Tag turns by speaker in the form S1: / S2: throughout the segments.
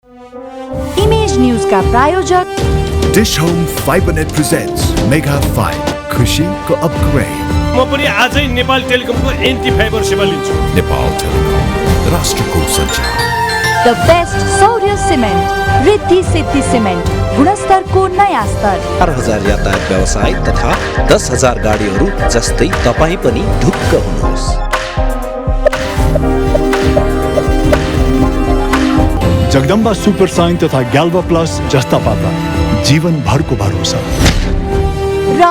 S1: Image news का प्रायोजक
S2: dish home Fibernet presents mega 5 खुशीको अपग्रेड।
S3: म पनि आजै नेपाल टेलिकमको एन्टी फाइबर सेवा लिन्छु।
S2: नेपाल टेलिकम राष्ट्रको सञ्चार।
S1: द बेस्ट सौर्य सिमेन्ट, रिद्धि सिद्धि सिमेन्ट, गुणस्तरको नयाँ स्तर।
S4: 4,000 यातायात व्यवसाय तथा 10,000 गाडीहरू जस्तै तपाईँ पनि ढुक्क हुनुहोस्।
S5: जगदम्बा सुपर साइन तथा ग्याल्वा प्लस जस्ता पाता जीवन भरको भरोसा
S1: र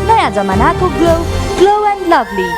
S1: नयाँ जमानाको ग्लो एन्ड लभली।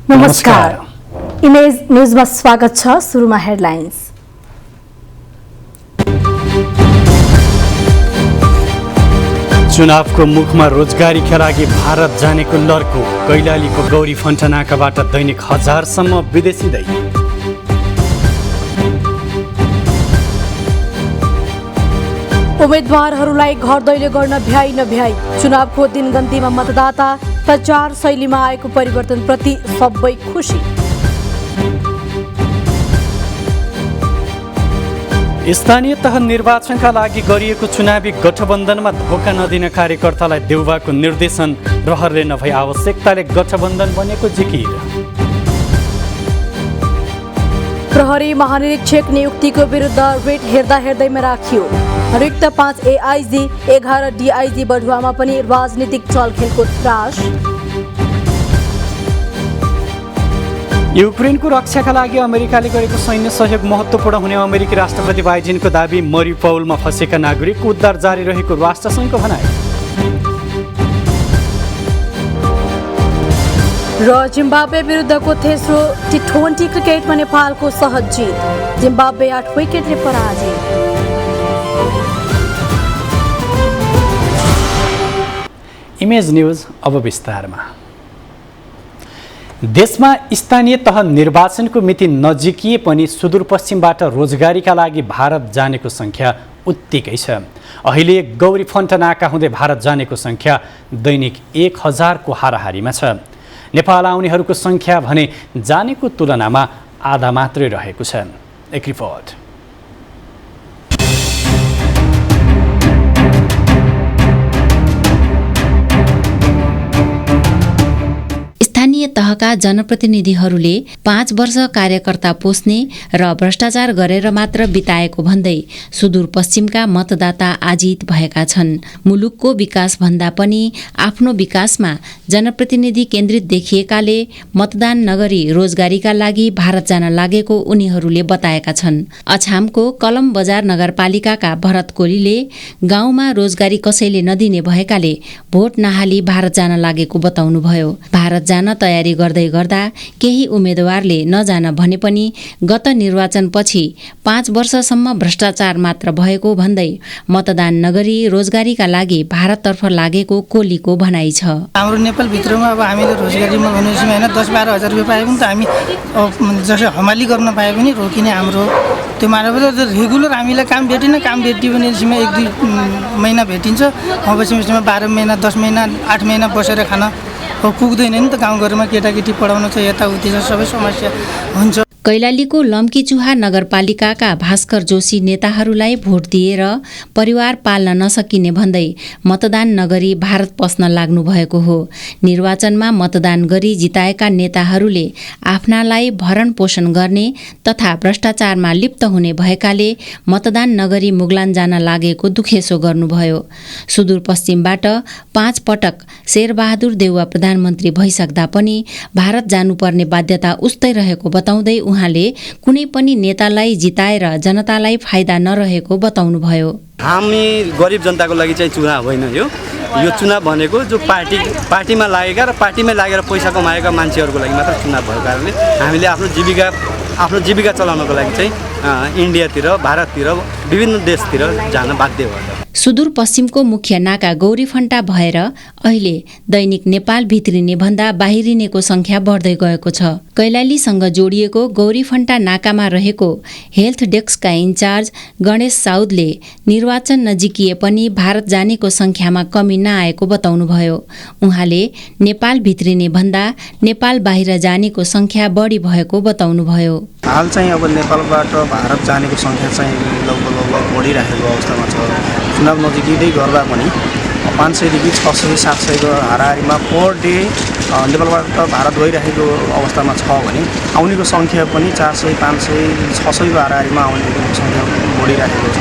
S6: नमस्कार, इमेज न्यूजमा स्वागत छ। सुरुमा हेडलाइन्स।
S7: चुनावको मुखमा रोजगारीका लागि भारत जानेको लर्को। कैलालीको गौरी फन्टनाकाबाट दैनिक 1000सम्म विदेशी दै।
S6: उम्मेदवारहरूलाई घर दैलो गर्न भ्याइ नभ्याइ। चुनावको दिनगन्तीमा मतदाता प्रचार शैलीमा आएको परिवर्तनप्रति सबै खुसी।
S7: स्थानीय तह निर्वाचनका लागि गरिएको चुनावी गठबन्धनमा धोका नदिन कार्यकर्तालाई देउबाको निर्देशन। प्रहरले नभई आवश्यकताले गठबन्धन बनेको जिकिर।
S6: प्रहरी महानिरीक्षक नियुक्तिको विरुद्ध रिट हेर्दैमा राखियो। रिक्त 5 एआइजी 11 डिआइजी बढुवामा पनि राजनीतिक चलखेलको त्रास।
S7: युक्रेनको रक्षाका लागि अमेरिकाले गरेको सैन्य सहयोग महत्त्वपूर्ण हुने अमेरिकी राष्ट्रपति बाइडेनको दाबी। मरिउपोलमा फँसेका नागरिकको उद्धार जारी रहेको राष्ट्रसङ्घको भनाइ।
S6: र जिम्बाब्वे विरुद्धको तेस्रो टी20 क्रिकेटमा नेपालको सहज जित। जिम्बाब्वे 8 विकेटले पराजित।
S7: इमेज न्यूज अब विस्तारमा। देशमा स्थानीय तह निर्वाचनको मिति नजिकिए पनि सुदूरपश्चिमबाट रोजगारीका लागि भारत जानेको सङ्ख्या उत्तिकै छ। अहिले गौरी फन्टनाका हुँदै भारत जानेको सङ्ख्या दैनिक 1000को हाराहारीमा छ। नेपाल आउनेहरूको सङ्ख्या भने जानेको तुलनामा आधा मात्रै रहेको छ। एक रिपोर्ट।
S8: स्थानीय तहका जनप्रतिनिधिहरूले 5 वर्ष कार्यकर्ता पोस्ने र भ्रष्टाचार गरेर मात्र बिताएको भन्दै सुदूरपश्चिमका मतदाता आजित भएका छन्। मुलुकको विकास भन्दा पनि आफ्नो विकासमा जनप्रतिनिधि केन्द्रित देखिएकाले मतदान नगरी रोजगारीका लागि भारत जान लागेको उनीहरूले बताएका छन्। अछामको कलम बजार नगरपालिकाका भरत कोलीले गाउँमा रोजगारी कसैले नदिने भएकाले भोट नहाली भारत जान लागेको बताउनुभयो। भारत जान तयारी गर्दै गर्दा केही उम्मेदवारले नजान भने पनि गत निर्वाचनपछि 5 वर्षसम्म भ्रष्टाचार मात्र भएको भन्दै मतदान नगरी रोजगारीका लागि भारततर्फ लागेको कोलीको भनाइ छ।
S9: हाम्रो नेपालभित्रमा अब हामीले रोजगारीमा भनेपछि होइन 10-12 हजार रुपियाँ पाए पनि त हामी जसो हमाली गर्न पाए पनि रोकिने हाम्रो त्यो मानव रेगुलर हामीलाई काम भेटिन। काम भेटियो भने 1-2 महिना भेटिन्छ। पछि 12 महिना 10 महिना 8 महिना बसेर खान पुग्दैन नि त। गाउँघरमा केटाकेटी पढाउनु छ, यताउति छ, सबै समस्या हुन्छ।
S8: कैलालीको लम्कीचुहा नगरपालिकाका भास्कर जोशी नेताहरूलाई भोट दिएर परिवार पाल्न नसकिने भन्दै मतदान नगरी भारत पस्न लाग्नु भएको हो। निर्वाचनमा मतदान गरी जिताएका नेताहरूले आफ्नालाई भरण पोषण गर्ने तथा भ्रष्टाचारमा लिप्त हुने भएकाले मतदान नगरी मुगलान जान लागेको दुखेसो गर्नुभयो। सुदूरपश्चिमबाट 5 पटक शेरबहादुर देउवा प्रधानमन्त्री भइसक्दा पनि भारत जानुपर्ने बाध्यता उस्तै रहेको बताउँदै उहाँले कुनै पनि नेतालाई जिताएर जनतालाई फाइदा नरहेको बताउनुभयो।
S10: हामी गरिब जनताको लागि चाहिँ चुनाव होइन, यो चुनाव भनेको जो पार्टीमा लागेका र पार्टीमै लागेर पैसा कमाएका मान्छेहरूको लागि मात्र चुनाव भएको कारणले हामीले आफ्नो जीविका चलाउनको लागि चाहिँ इन्डियातिर, भारततिर, विभिन्न देशतिर जान बाध्य भयो।
S8: सुदूरपश्चिमको मुख्य नाका गौरीफन्टा भएर अहिले दैनिक नेपाल भित्रिने भन्दा बाहिरिनेको संख्या बढ्दै गएको छ। कैलालीसँग जोडिएको गौरीफन्टा नाकामा रहेको हेल्थ डेस्कका इन्चार्ज गणेश साउदले निर्वाचन नजिकिए पनि भारत जानेको संख्यामा कमी नआएको बताउनुभयो। उहाँले नेपाल भित्रिने भन्दा नेपाल बाहिर जानेको संख्या बढी भएको बताउनुभयो।
S11: हाल चाहिँ अब नेपालबाट भारत जानेको संख्या चाहिँ लगभग बढिरहेको अवस्थामा छ। चुनाव नजिकै गर्दा पनि 500देखि 600-700को हाराहारीमा पर डे नेपालबाट भारत गइरहेको अवस्थामा छ भने आउनेको सङ्ख्या पनि 400-500-600को हाराहारीमा आउनेको सङ्ख्या बढिरहेको छ।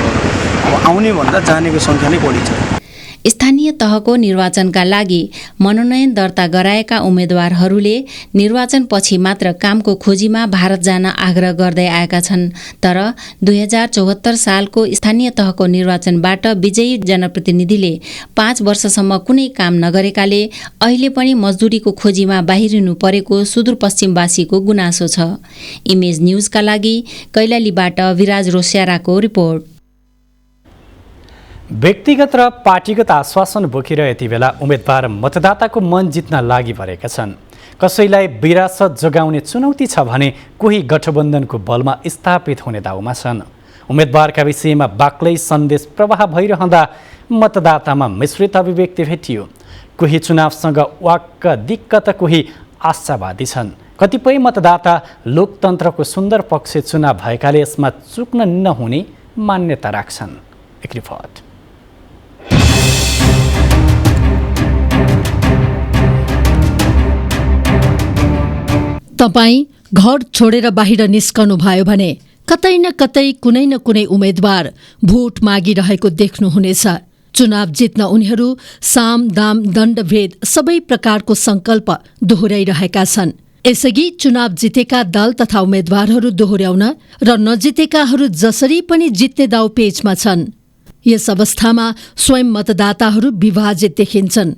S11: अब आउने भन्दा जानेको सङ्ख्या नै बढी छ।
S8: स्थानीय तहको निर्वाचनका लागि मनोनयन दर्ता गराएका उम्मेदवारहरूले निर्वाचनपछि मात्र कामको खोजीमा भारत जान आग्रह गर्दै आएका छन्। तर 2074 सालको स्थानीय तहको निर्वाचनबाट विजयी जनप्रतिनिधिले 5 वर्षसम्म कुनै काम नगरेकाले अहिले पनि मजदुरीको खोजीमा बाहिरिनु परेको सुदूरपश्चिमवासीको गुनासो छ। इमेज न्यूजका लागि कैलालीबाट विराज रोस्याराको रिपोर्ट।
S7: व्यक्तिगत र पार्टीगत आश्वासन बोकेर यति बेला उम्मेदवार मतदाताको मन जित्न लागि परेका छन्। कसैलाई विरासत जोगाउने चुनौती छ भने कोही गठबन्धनको बलमा स्थापित हुने दाउमा छन्। उम्मेदवारका विषयमा बाक्लै सन्देश प्रवाह भइरहँदा मतदातामा मिश्रित अभिव्यक्ति भेटियो। कोही चुनावसँग वाक्क दिक्क त कोही आशावादी छन्। कतिपय मतदाता लोकतन्त्रको सुन्दर पक्ष चुनाव भएकाले यसमा चुक्न नहुने मान्यता राख्छन्। एक रिपोर्ट।
S12: तपाईँ घर छोडेर बाहिर निस्कनु भयो भने कतै न कतै कुनै न कुनै उम्मेदवार भोट मागिरहेको देख्नुहुनेछ। चुनाव जित्न उनीहरू साम दाम दण्डभेद सबै प्रकारको संकल्प दोहोर्याइरहेका छन्। यसअघि चुनाव जितेका दल तथा उम्मेद्वारहरू दोहोर्याउन र नजितेकाहरू जसरी पनि जित्ने दाउ पेचमा छन्। यस अवस्थामा स्वयं मतदाताहरू विभाजित देखिन्छन्।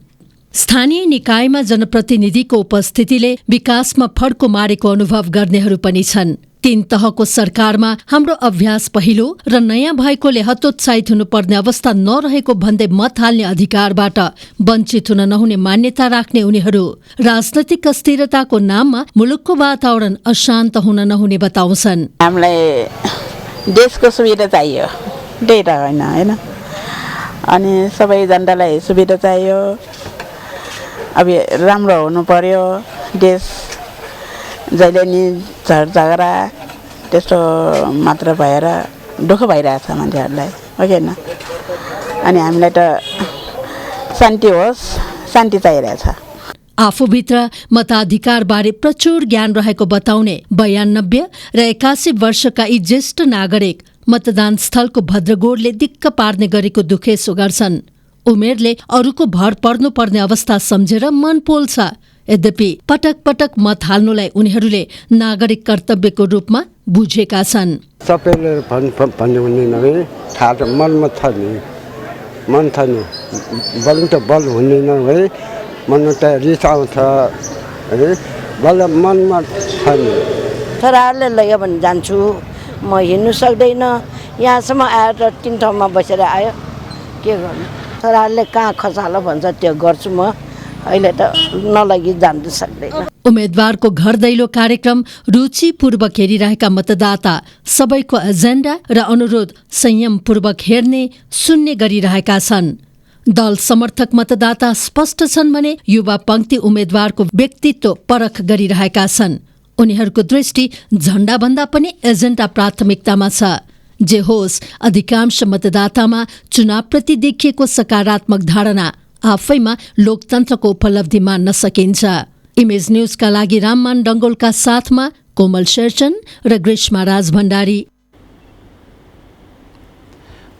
S12: स्थानीय निकायमा जनप्रतिनिधिको उपस्थितिले विकासमा फड्को मारेको अनुभव गर्नेहरू पनि छन्। 3 तहको सरकारमा हाम्रो अभ्यास पहिलो र नयाँ भएकोले हतोत्साहित हुनुपर्ने अवस्था नरहेको भन्दै मत हाल्ने अधिकारबाट वञ्चित हुन नहुने मान्यता राख्ने उनीहरू राजनैतिक अस्थिरताको नाममा मुलुकको वातावरण अशान्त हुन नहुने बताउँछन्।
S13: हामीलाई देशको सुविधा चाहियो, डेटा होइन, अनि सबै जनतालाई सुविधा चाहियो। अब राम्रो हुनु पर्यो। देश जहिले नि झगडा त्यस्तो मात्र भएर दुःख भइरहेछ मान्छेहरूलाई, हो कि होइन? अनि हामीलाई त शान्ति होस्, शान्ति चाहिरहेछ।
S12: आफूभित्र मताधिकारबारे प्रचुर ज्ञान रहेको बताउने 92 र 81 वर्षका यी ज्येष्ठ नागरिक मतदान स्थलको भद्रगोडले दिक्क पार्ने गरेको दुखेसो गर्छन्। उमेरले अरूको भर पर्नुपर्ने अवस्था सम्झेर मन पोल्छ। यद्यपि पटक पटक मत हाल्नुलाई उनीहरूले नागरिक कर्तव्यको रूपमा बुझेका छन्।
S14: सबैले भन्ने हुने नभए थाहा मनमा छ नि, मन छ नि, बल त बल हुँदैन है, मनमा त रिस आउँछ है, बल मनमा छ नि।
S15: छोराहरूले लग्यो भने जान्छु, म हिँड्नु सक्दैन, यहाँसम्म आएर 3 ठाउँमा बसेर आयो, के गर्नु? छोराहरूले कहाँ खसालो भन्छ त्यो गर्छु म, अहिले त नलगी जान्नु सक्दैन।
S12: उम्मेदवारको घर दैलो कार्यक्रम रुचिपूर्वक हेरिरहेका मतदाता सबैको एजेन्डा र अनुरोध संयमपूर्वक हेर्ने सुन्ने गरिरहेका छन्। दल समर्थक मतदाता स्पष्ट छन् भने युवा पंक्ति उम्मेदवारको व्यक्तित्व परख गरिरहेका छन्। उनीहरूको दृष्टि झण्डाभन्दा पनि एजेन्डा प्राथमिकतामा छ। जे होस्, अधिकांश मतदातामा चुनावप्रति देखिएको सकारात्मक धारणा आफैमा लोकतन्त्रको उपलब्धि मान्न सकिन्छ। इमेज न्यूजका लागि राममान डङ्गोलका साथमा कोमल शेरचन र ग्रीष्मा राज भण्डारी।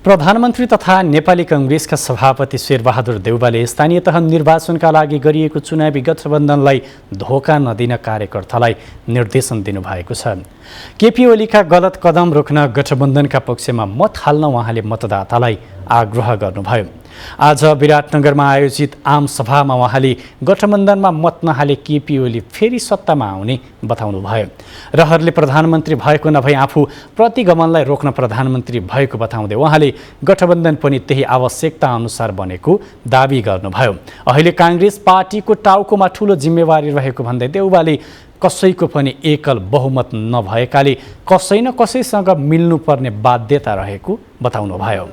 S7: प्रधानमन्त्री तथा नेपाली कांग्रेसका सभापति शेरबहादुर देउवाले स्थानीय तह निर्वाचनका लागि गरिएको चुनावी गठबन्धनलाई धोका नदिन कार्यकर्तालाई निर्देशन दिनुभएको छ। केपी ओलीका गलत कदम रोक्न गठबन्धनका पक्षमा मत हाल्न उहाँले मतदातालाई आग्रह गर्नुभयो। आज विराटनगरमा आयोजित आम सभामा उहाँले गठबन्धनमा मत नहाले केपी ओली फेरि सत्तामा आउने बताउनुभयो। रहरले प्रधानमन्त्री भएको नभई आफू प्रतिगमनलाई रोक्न प्रधानमन्त्री भएको बताउँदै उहाँले गठबन्धन पनि त्यही आवश्यकता अनुसार बनेको दाबी गर्नुभयो। अहिले कांग्रेस पार्टीको टाउकोमा ठूलो जिम्मेवारी रहेको भन्दै देउवाले कसैको पनि एकल बहुमत नभएकाले कसै न कसैसँग मिल्नुपर्ने बाध्यता रहेको बताउनुभयो।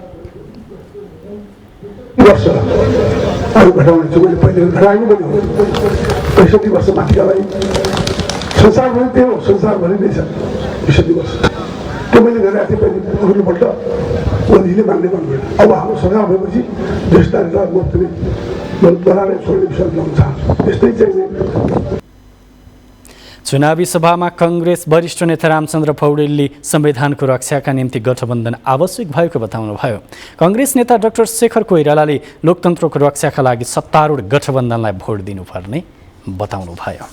S16: वर्ष अरू घटाउने छु मैले पहिले घटाएको पनि हो 65 वर्ष माथिकालाई संसारभरि त्यो हो संसारभरि नै छ 65 वर्ष त्यो मैले गरेको थिएँ पहिले अघिल्लोपल्ट ओलीले मान्ने गर्नुभयो। अब हाम्रो सरकार भएपछि देश तारिकलाई म पनि बनाएर छोड्ने विषय ल्याउन चाहन्छु। त्यस्तै चाहिँ
S7: चुनावी सभामा कांग्रेस वरिष्ठ नेता रामचन्द्र पौडेलले संविधानको रक्षाका निम्ति गठबन्धन आवश्यक भएको बताउनुभयो। कांग्रेस नेता डाक्टर शेखर कोइरालाले लोकतन्त्रको रक्षाका लागि सत्तारूढ गठबन्धनलाई भोट दिनुपर्ने बताउनुभयो।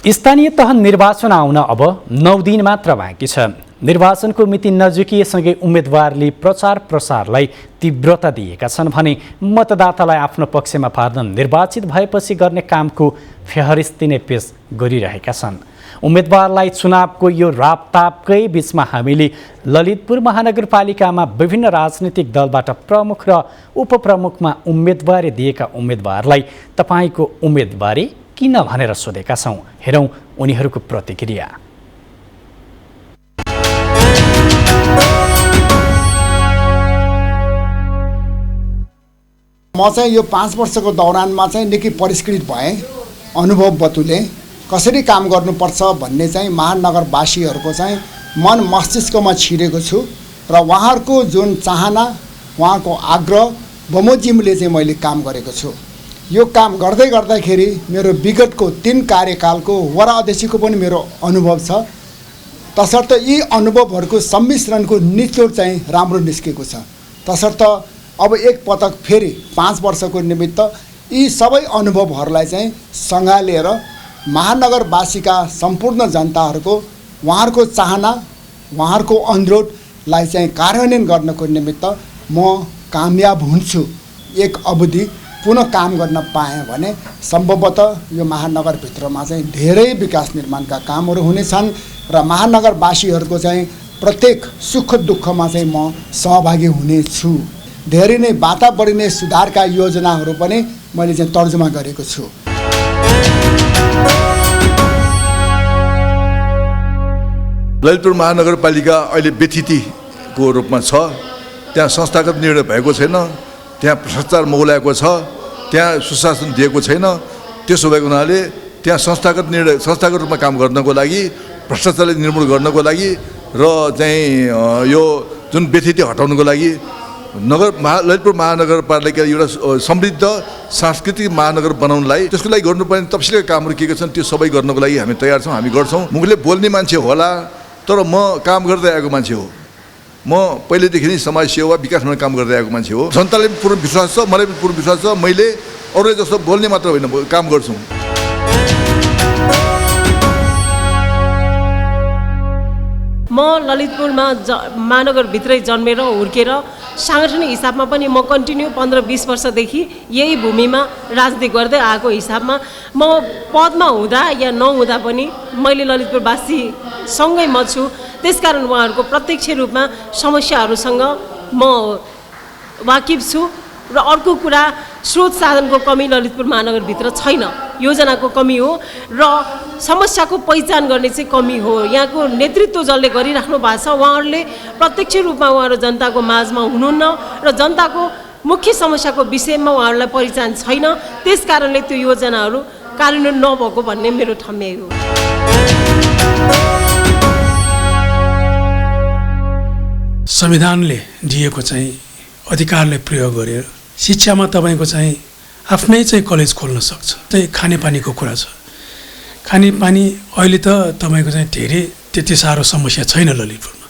S7: स्थानीय तह निर्वाचन आउन अब 9 दिन मात्र बाँकी छ। निर्वाचनको मिति नजिकिएसँगै उम्मेदवारले प्रचार प्रसारलाई तीव्रता दिएका छन् भने मतदातालाई आफ्नो पक्षमा पार्न निर्वाचित भएपछि गर्ने कामको फेहरिस्ती नै पेश गरिरहेका छन्। उम्मेदवारलाई चुनावको यो रापतापकै बीचमा हामीले ललितपुर महानगरपालिकामा विभिन्न राजनीतिक दलबाट प्रमुख र उपप्रमुखमा उम्मेदवारी दिएका उम्मेदवारलाई तपाईँको उम्मेदवारी किन भनेर सोधेका छौँ। हेरौँ उनीहरूको प्रतिक्रिया।
S17: म चाहिँ यो 5 वर्षको दौरानमा चाहिँ निकै परिष्कृत भएँ, अनुभव बतुले कसरी काम गर्नुपर्छ भन्ने चाहिँ महानगरवासीहरूको चाहिँ मन मस्तिष्कमा छिरेको छु र उहाँहरूको जुन चाहना उहाँको आग्रह बमोजिमले चाहिँ मैले काम गरेको छु। यो काम गर्दै गर्दाखेरि मेरो विगतको 3 कार्यकालको वडा अध्यक्षको पनि मेरो अनुभव छ। तसर्थ यी अनुभवहरूको सम्मिश्रणको निचोड चाहिँ राम्रो निस्केको छ। तसर्थ अब एक पटक फेरि 5 वर्षको निमित्त यी सबै अनुभवहरूलाई चाहिँ सँगालेर महानगरवासीका सम्पूर्ण जनताहरूको उहाँहरूको चाहना उहाँहरूको अनुरोधलाई चाहिँ कार्यान्वयन गर्नको निमित्त म कामयाब हुन्छु। एक अवधि पुनः काम गर्न पाएँ भने सम्भवतः यो महानगरभित्रमा चाहिँ धेरै विकास निर्माणका कामहरू हुनेछन् र महानगरवासीहरूको चाहिँ प्रत्येक सुख दुःखमा चाहिँ म सहभागी हुनेछु। धेरै नै वातावरण नै सुधारका योजनाहरू पनि मैले चाहिँ तर्जुमा गरेको छु।
S18: ललितपुर महानगरपालिका अहिले व्यथितिको रूपमा छ। त्यहाँ संस्थागत निर्णय भएको छैन, त्यहाँ भ्रष्टाचार मौलाएको छ, त्यहाँ सुशासन दिएको छैन। त्यसो भएको हुनाले त्यहाँ संस्थागत रूपमा काम गर्नको लागि, भ्रष्टाचारलाई निर्मूल गर्नको लागि र चाहिँ यो जुन व्यथिति हटाउनको लागि ललितपुर महानगरपालिका एउटा समृद्ध सांस्कृतिक महानगर बनाउनलाई त्यसको लागि गर्नुपर्ने तपसिलका कामहरू के छन् त्यो सबै गर्नको लागि हामी तयार छौँ, हामी गर्छौँ। मुखले बोल्ने मान्छे होला तर म काम गर्दै आएको मान्छे हो। म पहिलेदेखि नै समाज सेवा विकासमा काम गर्दै आएको मान्छे हो। जनताले पूर्ण विश्वास छ, मलाई पनि पूर्ण विश्वास छ। मैले अरूले जस्तो बोल्ने मात्र होइन, काम गर्छु।
S19: म ललितपुरमा महानगरभित्रै जन्मेर हुर्केर साङ्गठनिक हिसाबमा पनि म कन्टिन्यू 15-20 वर्षदेखि यही भूमिमा राजनीति गर्दै आएको हिसाबमा म पदमा हुँदा या नहुँदा पनि मैले ललितपुरवासीसँगै म छु। त्यसकारण उहाँहरूको प्रत्यक्ष रूपमा समस्याहरूसँग म वाकिफ छु। र अर्को कुरा, स्रोत साधनको कमी ललितपुर महानगरभित्र छैन, योजनाको कमी हो र समस्याको पहिचान गर्ने चाहिँ कमी हो। यहाँको नेतृत्व जसले गरिराख्नु भएको छ उहाँहरूले प्रत्यक्ष रूपमा उहाँहरू जनताको माझमा हुनुहुन्न र जनताको मुख्य समस्याको विषयमा उहाँहरूलाई पहिचान छैन। त्यस कारणले त्यो योजनाहरू कार्यान्वयन नभएको भन्ने मेरो ठम्याइ हो।
S20: संविधानले दिएको चाहिँ अधिकारलाई प्रयोग गरेर शिक्षामा तपाईँको चाहिँ आफ्नै चाहिँ कलेज खोल्न सक्छ। त्यही खानेपानीको कुरा छ। खानेपानी अहिले त तपाईँको चाहिँ धेरै त्यति साह्रो समस्या छैन ललितपुरमा।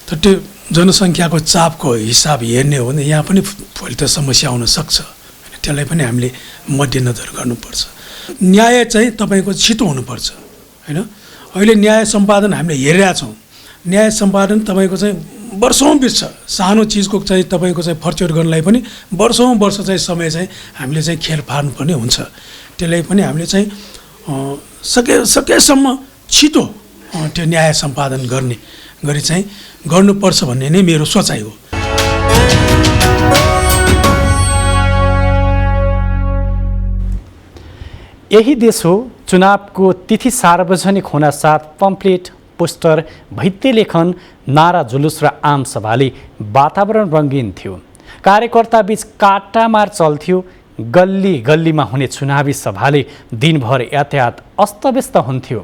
S20: तर त्यो जनसङ्ख्याको चापको हिसाब हेर्ने हो भने यहाँ पनि भोलि त समस्या आउन सक्छ, त्यसलाई पनि हामीले मध्यनजर गर्नुपर्छ। न्याय चाहिँ तपाईँको छिटो हुनुपर्छ होइन। अहिले न्याय सम्पादन हामीले हेरिरहेछौँ, न्याय सम्पादन तपाईँको चाहिँ वर्षौँ बित्छ। सानो चिजको चाहिँ तपाईँको चाहिँ फर्च्योर गर्नलाई पनि वर्षौँ वर्ष चाहिँ समय चाहिँ हामीले चाहिँ खेर फार्नुपर्ने हुन्छ। त्यसलाई पनि हामीले चाहिँ सकेसम्म छिटो त्यो न्याय सम्पादन गर्ने गरी चाहिँ गर्नुपर्छ भन्ने नै मेरो सोचाइ हो।
S7: यही देश हो चुनावको तिथि सार्वजनिक हुन साथ पम्पलेट, पोस्टर, भित्ते लेखन, नारा जुलुस र आम सभाले वातावरण रङ्गीन थियो। कार्यकर्ताबीच काटामार चल्थ्यो। गल्ली गल्लीमा हुने चुनावी सभाले दिनभर यातायात अस्तव्यस्त हुन्थ्यो।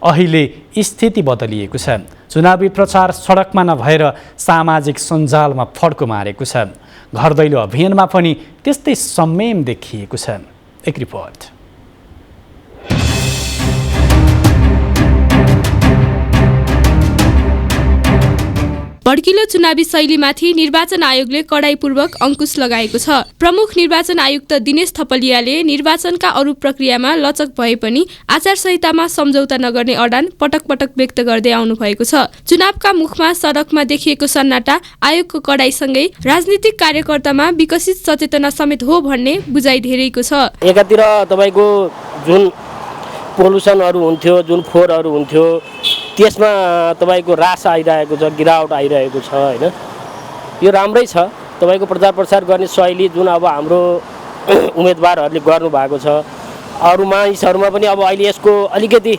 S7: अहिले स्थिति बदलिएको छ। चुनावी प्रचार सडकमा नभएर सामाजिक सञ्जालमा फड्को मारेको छ। घर दैलो अभियानमा पनि त्यस्तै संयम देखिएको छ। एक रिपोर्ट।
S21: भड्किलो चुनावी शैलीमाथि निर्वाचन आयोगले कडाइपूर्वक अंकुश लगाएको छ। प्रमुख निर्वाचन आयुक्त दिनेश थपलियाले निर्वाचनका अरू प्रक्रियामा लचक भए पनि आचार संहितामा सम्झौता नगर्ने अडान पटक पटक व्यक्त गर्दै आउनु भएको छ। चुनावका मुखमा सडकमा देखिएको सन्नाटा आयोगको कडाइसँगै राजनीतिक कार्यकर्तामा विकसित सचेतना समेत हो भन्ने बुझाइ धेरैको छ।
S22: एकातिर तपाईको जुन पोल्युसनहरू हुन्थ्यो, जुन फोहोरहरू हुन्थ्यो, त्यसमा तपाईको ह्रास आइरहेको छ, गिरावट आइरहेको छ हैन। यो राम्रै छ। तपाईको प्रचार प्रसार गर्ने शैली जुन अब हाम्रो उम्मेदवारहरूले गर्नु भएको छ, अरू मानिसहरूमा पनि अब अहिले यसको अलिकति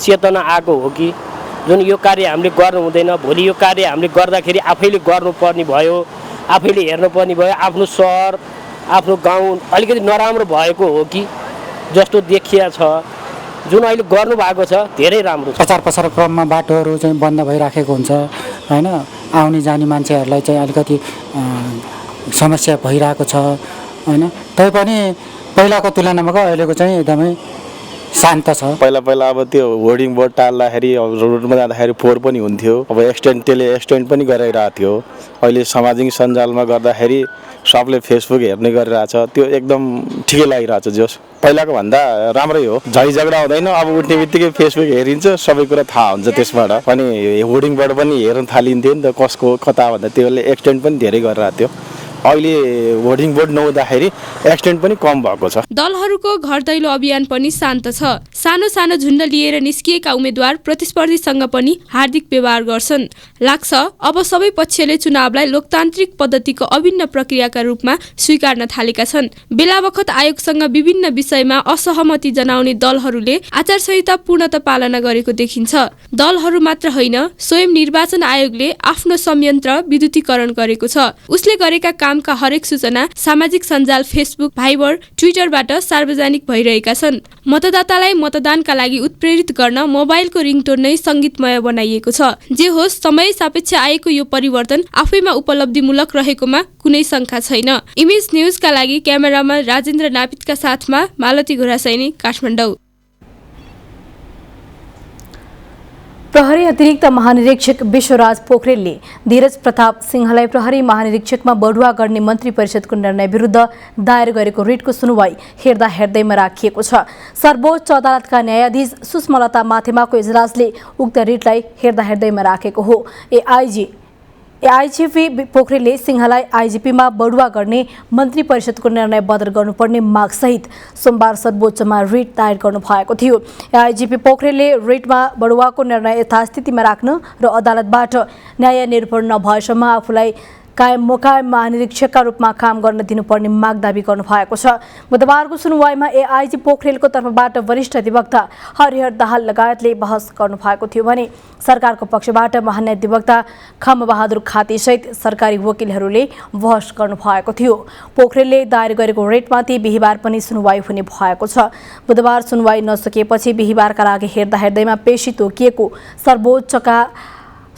S22: चेतना आएको हो कि जुन यो कार्य हामीले गर्नु हुँदैन, भोलि यो कार्य हामीले गर्दाखेरि आफैले गर्नुपर्ने भयो, आफैले हेर्नुपर्ने भयो। आफ्नो सहर, आफ्नो गाउँ अलिकति नराम्रो भएको हो कि जस्तो देखिया छ। जुन अहिले गर्नु भएको छ धेरै राम्रो छ।
S23: प्रचार प्रसार क्रममा बाटोहरू चाहिँ बन्द भइराखेको हुन्छ हैन। आउने जाने मान्छेहरूलाई चाहिँ अलिकति समस्या भइरहेको छ हैन। तैपनि पहिलाको तुलनामा अहिलेको चाहिँ एकदमै शान्त छ।
S24: पहिला अब त्यो होर्डिङ बोर्ड टाल्दाखेरि रोडमा जाँदाखेरि फोहोर पनि हुन्थ्यो। अब एक्सटेन्ड पनि गराइरहेको थियो। अहिले सामाजिक सञ्जालमा गर्दाखेरि सबले फेसबुक हेर्ने गरिरहेछ। त्यो एकदम ठिकै लागिरहेछ। जोस पहिलाको भन्दा राम्रै हो। झै झगडा हुँदैन। अब उठ्ने बित्तिकै फेसबुक हेरिन्छ, सबै कुरा थाहा हुन्छ त्यसबाट। अनि होर्डिङबाट पनि हेर्न थालिन्थ्यो नि त कसको कता भन्दा त्यसले एक्सटेन्ड पनि धेरै गरिरहेको थियो। अहिले होर्डिङ बोर्ड नहुँदाखेरि एक्सटेन्ड पनि कम भएको छ।
S21: दलहरूको घर दैलो अभियान पनि शान्त छ। सानो सानो झुन्ड लिएर निस्किएका उम्मेद्वार प्रतिस्पर्धीसँग पनि हार्दिक व्यवहार गर्छन्। लाग्छ अब सबै पक्षले चुनावलाई लोकतान्त्रिक पद्धतिको अभिन्न प्रक्रियाका रूपमा स्वीकार्न थालेका छन्। बेलाबखत आयोगसँग विभिन्न विषयमा असहमति जनाउने दलहरूले आचार संहिता पूर्णतः पालना गरेको देखिन्छ। दलहरू मात्र होइन, स्वयं निर्वाचन आयोगले आफ्नो संयन्त्र विद्युतीकरण गरेको छ। उसले गरेका कामका हरेक सूचना सामाजिक सञ्जाल फेसबुक, भाइबर, ट्विटरबाट सार्वजनिक भइरहेका छन्। मतदातालाई मतदानका लागि उत्प्रेरित गर्न मोबाइलको रिङटोन नै सङ्गीतमय बनाइएको छ। जे होस्, समय सापेक्ष आएको यो परिवर्तन आफैमा उपलब्धिमूलक रहेकोमा कुनै शङ्का छैन। इमेज न्युजका लागि क्यामेरामा राजेन्द्र नापितका साथमा मालती घोरासैनी, काठमाडौँ।
S6: प्रहरी अतिरिक्त महानिरीक्षक विश्वराज पोखरेलले धीरज प्रताप सिंहलाई प्रहरी महानिरीक्षकमा बढुवा गर्ने मन्त्री परिषदको निर्णय विरुद्ध दायर गरेको रिटको सुनवाई हेर्दैमा राखिएको छ। सर्वोच्च अदालतका न्यायाधीश सुषमलता माथेमाको इजलासले उक्त रिटलाई हेर्दैमा राखेको हो। एआइजिपी पोखरेलले सिंहलाई आइजिपीमा बढुवा गर्ने मन्त्री परिषदको निर्णय बदल गर्नुपर्ने मागसहित सोमबार सर्वोच्चमा रिट दायर गर्नु भएको थियो। एआइजिपी पोखरेलले रिटमा बढुवाको निर्णय यथास्थितिमा राख्न र अदालतबाट न्याय निरूपण नभएसम्म आफूलाई कायम महानिरीक्षकका रूपमा काम गर्न दिनुपर्ने माग दावी गर्नु भएको छ। बुधबारको सुनवाईमा एआइजी पोखरेलको तर्फबाट वरिष्ठ अधिवक्ता हरिहर दाहाल लगायतले बहस गर्नु भएको थियो भने सरकारको पक्षबाट महान्यायाधिवक्ता खम्बबहादुर खातीसहित सरकारी वकिलहरूले बहस गर्नु भएको थियो। पोखरेलले दायर गरेको रिटमाथि बिहिबार पनि सुनवाई हुने भएको छ। बुधबार सुनवाई नसकेपछि बिहिबारका लागि हेर्दैमा पेशी तोकिएको सर्वोच्चका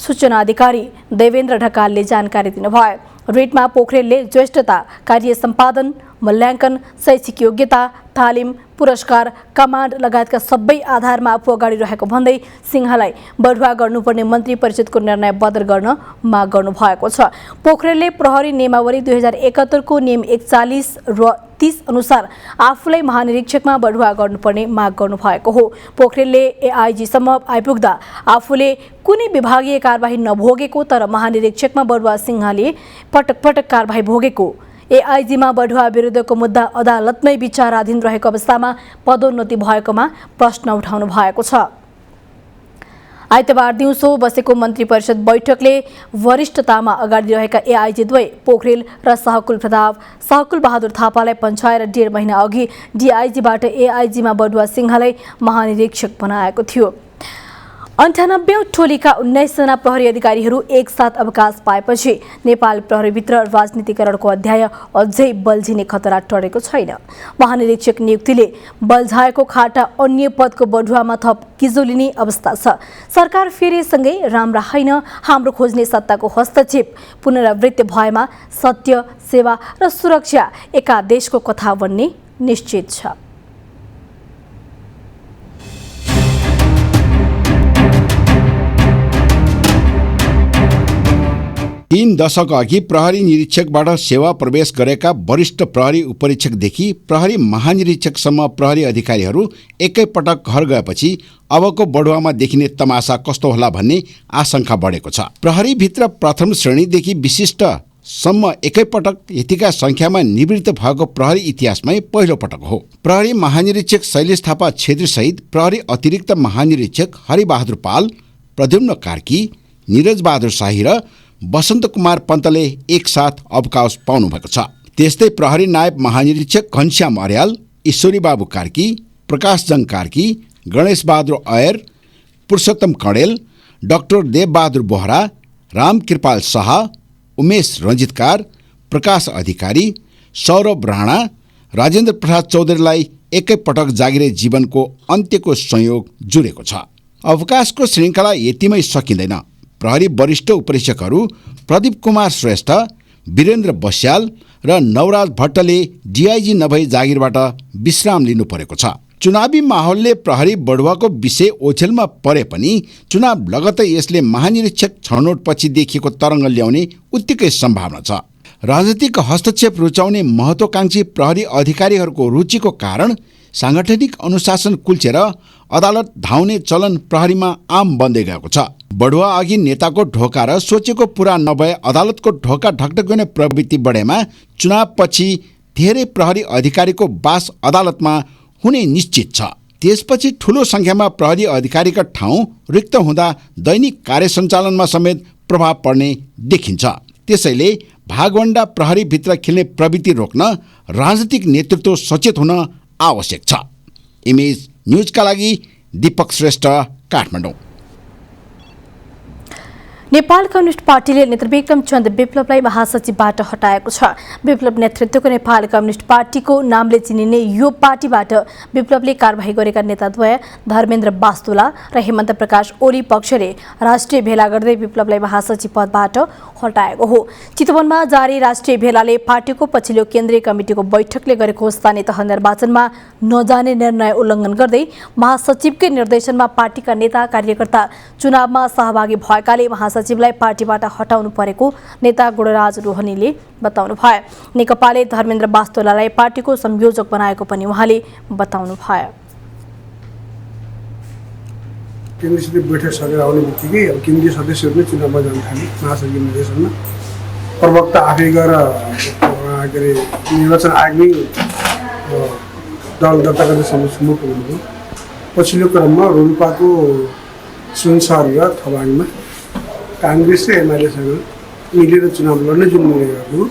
S6: सूचना अधिकारी देवेन्द्र ढकालले जानकारी दिनुभयो। रिटमा पोखरेलले ज्येष्ठता, कार्य सम्पादन, मूल्याङ्कन, शैक्षिक योग्यता, तालिम पुरस्कार कमान्ड लगायतका सबै आधारमा आफू अगाडि रहेको भन्दै सिंहलाई बढुवा गर्नुपर्ने मन्त्री परिषदको निर्णय बदल गर्न माग गर्नुभएको छ। पोखरेलले प्रहरी नियमावली 2071 को नियम 41 र 30 अनुसार आफूलाई महानिरीक्षकमा बढुवा गर्नुपर्ने माग गर्नुभएको हो। पोखरेलले एआइजीसम्म आइपुग्दा आफूले कुनै विभागीय कारबाही नभोगेको तर महानिरीक्षकमा बढुवा सिंहले पटक पटक कारबाही भोगेको, एआइजीमा बढुवा विरुद्धको मुद्दा अदालतमै विचाराधीन रहेको अवस्थामा पदोन्नति भएकोमा प्रश्न उठाउनु भएको छ। आइतबार दिउँसो बसेको मन्त्री परिषद बैठकले वरिष्ठतामा अगाडि रहेका एआइजी द्वय पोखरेल र सहकुल बहादुर थापालाई पन्छाएर 1.5 महिना अघि डिआइजीबाट एआइजीमा बढुवा सिंहलाई महानिरीक्षक बनाएको थियो। 98औं टोलीका 19 जना प्रहरी अधिकारीहरू एकसाथ अवकाश पाएपछि नेपाल प्रहरीभित्र राजनीतिकरणको अध्याय अझै बल्झिने खतरा टरेको छैन। महानिरीक्षक नियुक्तिले बल्झाएको खाटा अन्य पदको बढुवामा थप किजो लिने अवस्था छ। सरकार फेरिसँगै राम्रा होइन, हाम्रो खोज्ने सत्ताको हस्तक्षेप पुनरावृत्ति भएमा सत्य, सेवा र सुरक्षा एका देशको कथा बन्ने निश्चित छ।
S2: 3 दशक अघि प्रहरी निरीक्षकबाट सेवा प्रवेश गरेका वरिष्ठ प्रहरी उपरीक्षकदेखि प्रहरी महानिरीक्षकसम्म प्रहरी अधिकारीहरू एकैपटक घर गएपछि अबको बढुवामा देखिने तमासा कस्तो होला भन्ने आशंका बढेको छ। प्रहरीभित्र प्रथम श्रेणीदेखि विशिष्टसम्म एकैपटक यतिका संख्यामा निवृत्त भएको प्रहरी इतिहासमै पहिलो पटक हो। प्रहरी महानिरीक्षक शैलेश थापा छेत्रीसहित प्रहरी अतिरिक्त महानिरीक्षक हरिबहादुर पाल, प्रद्युम्न कार्की, निरज बहादुर शाही र वसन्त कुमार पन्तले एकसाथ अवकाश पाउनु भएको छ। त्यस्तै प्रहरी नायब महानिरीक्षक घनश्याम अर्याल, ईश्वरी बाबु कार्की, प्रकाश जङ कार्की, गणेश बहादुर अयर, पुरुषोत्तम कणेल, डाक्टर देवबहादुर बोहरा, राम कृपाल शाह, उमेश रञ्जितकार, प्रकाश अधिकारी, सौरभ राणा, राजेन्द्र प्रसाद चौधरीलाई एकैपटक जागिरे जीवनको अन्त्यको संयोग जुरेको छ। अवकाशको श्रृङ्खला यतिमै सकिँदैन। प्रहरी वरिष्ठ उपरीक्षकहरू प्रदीप कुमार श्रेष्ठ, वीरेन्द्र बस्याल र नवराज भट्टले डिआइजी नभई जागिरबाट विश्राम लिनु परेको छ। चुनावी माहौलले प्रहरी बढुवाको विषय ओछेलमा परे पनि चुनाव लगत्तै यसले महानिरीक्षक छनौटपछि देखिएको तरङ्ग ल्याउने उत्तिकै सम्भावना छ। राजनीतिक हस्तक्षेप रुचाउने महत्त्वाकांक्षी प्रहरी अधिकारीहरूको रुचिको कारण सांगठनिक अनुशासन कुल्चेर अदालत धाउने चलन प्रहरीमा आम बन्दै गएको छ। बढुवा अघि नेताको ढोका र सोचेको पूरा नभए अदालतको ढोका ढकढक्याउने प्रवृत्ति बढेमा चुनावपछि धेरै प्रहरी अधिकारीको बास अदालतमा हुने निश्चित छ। त्यसपछि ठूलो संख्यामा प्रहरी अधिकारीका ठाउँ रिक्त हुँदा दैनिक कार्य सञ्चालनमा समेत प्रभाव पर्ने देखिन्छ। त्यसैले भागवण्डा प्रहरीभित्र खेल्ने प्रवृत्ति रोक्न राजनीतिक नेतृत्व सचेत हुन आवश्यक छ। इमेज न्यूजका लागि दीपक श्रेष्ठ, काठमाडौँ।
S6: नेपाल कम्युनिस्ट पार्टीले नेत्रविक्रम चन्द विप्लवलाई महासचिवबाट हटाएको छ। विप्लव नेतृत्वको नेपाल कम्युनिस्ट पार्टीको नामले चिनिने यो पार्टीबाट विप्लवले कारबाही गरेका नेताद्वय धर्मेन्द्र बास्तोला र हेमन्त प्रकाश ओली पक्षले राष्ट्रिय भेला गर्दै विप्लवलाई महासचिव पदबाट हटाएको हो। चितवनमा जारी राष्ट्रिय भेलाले पार्टीको पछिल्लो केन्द्रीय कमिटिको बैठकले गरेको स्थानीय तह निर्वाचनमा नजाने निर्णय उल्लङ्घन गर्दै महासचिवकै निर्देशनमा पार्टीका नेता कार्यकर्ता चुनावमा सहभागी भएकाले महासचिवलाई पार्टीबाट हटाउनु परेको नेता गुणराज रोहनीले बताउनु भयो। नेकपाले धर्मेन्द्र बास्तोलालाई पार्टीको संयोजक बनाएको पनि उहाँले बताउनु भयो।
S16: केन्द्रीय समिति बैठक सकेर आउने बित्तिकै अब केन्द्रीय सदस्यहरू नै चुनावमा जान थाले। महासचिव निर्देशनमा प्रवक्ता आफै गएर के अरे निर्वाचन आयोगमै दल दर्ता गर्ने सम्मुख हुनुभयो। पछिल्लो क्रममा रोल्पाको सुनसर र थबाङमा काङ्ग्रेस र एमालेसँग मिलेर चुनाव लड्ने जुन निर्णय गर्नु।